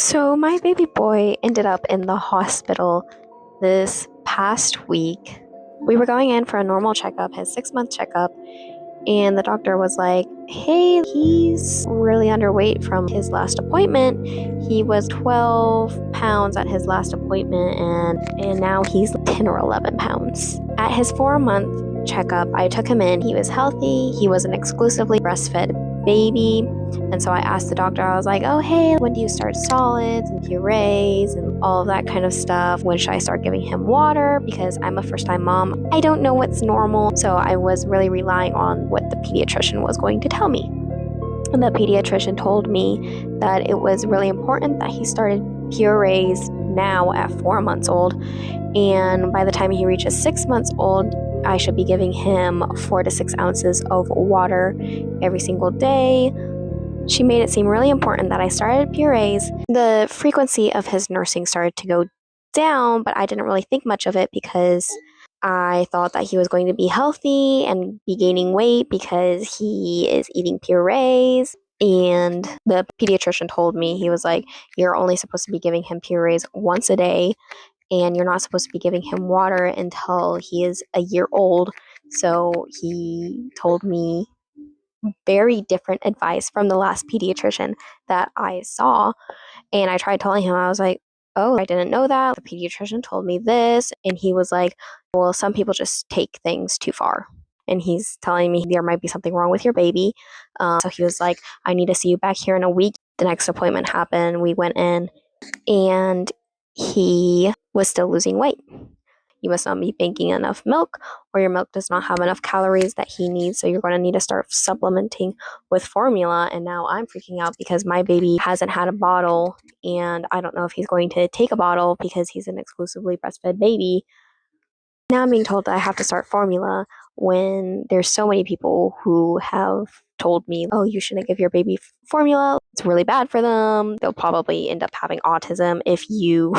So, my baby boy ended up in the hospital this past week. We were going in for a normal checkup, his 6 month checkup, and the doctor was like, "Hey, he's really underweight from his last appointment. He was 12 pounds at his last appointment, and now he's 10 or 11 pounds." At his 4 month checkup, I took him in. He was healthy, he was an exclusively breastfed baby. And so I asked the doctor, I was like, "Oh, hey, when do you start solids and purees and all of that kind of stuff? When should I start giving him water? Because I'm a first time mom. I don't know what's normal." So I was really relying on what the pediatrician was going to tell me. And the pediatrician told me that it was really important that he started purees now at 4 months old. And by the time he reaches 6 months old, I should be giving him 4 to 6 ounces of water every single day. She made it seem really important that I started purees. The frequency of his nursing started to go down, but I didn't really think much of it because I thought that he was going to be healthy and be gaining weight because he is eating purees. And the pediatrician told me, he was like, "You're only supposed to be giving him purees once a day, and you're not supposed to be giving him water until he is a year old." So he told me very different advice from the last pediatrician that I saw. And I tried telling him, I was like, "Oh, I didn't know that. The pediatrician told me this." And he was like, "Well, some people just take things too far." And he's telling me there might be something wrong with your baby. So he was like, "I need to see you back here in a week." The next appointment happened. We went in, and he was still losing weight. You must not be making enough milk, or your milk does not have enough calories that he needs. So you're going to need to start supplementing with formula. And now I'm freaking out because my baby hasn't had a bottle, and I don't know if he's going to take a bottle because he's an exclusively breastfed baby. Now I'm being told that I have to start formula when there's so many people who have told me, "Oh, you shouldn't give your baby formula. It's really bad for them. They'll probably end up having autism if you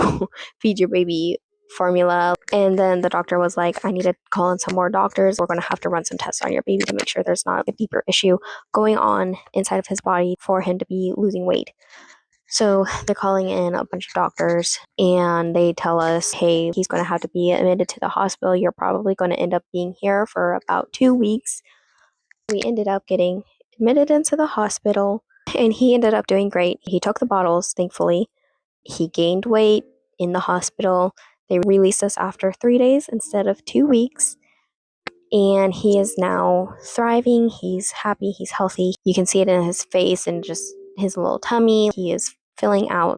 feed your baby formula." And then the doctor was like, "I need to call in some more doctors. We're going to have to run some tests on your baby to make sure there's not a deeper issue going on inside of his body for him to be losing weight." So they're calling in a bunch of doctors, and they tell us, "Hey, he's going to have to be admitted to the hospital. You're probably going to end up being here for about 2 weeks." We ended up getting admitted into the hospital, and he ended up doing great. He took the bottles, thankfully. He gained weight in the hospital. They released us after 3 days instead of 2 weeks. And he is now thriving. He's happy. He's healthy. You can see it in his face and just his little tummy. He is filling out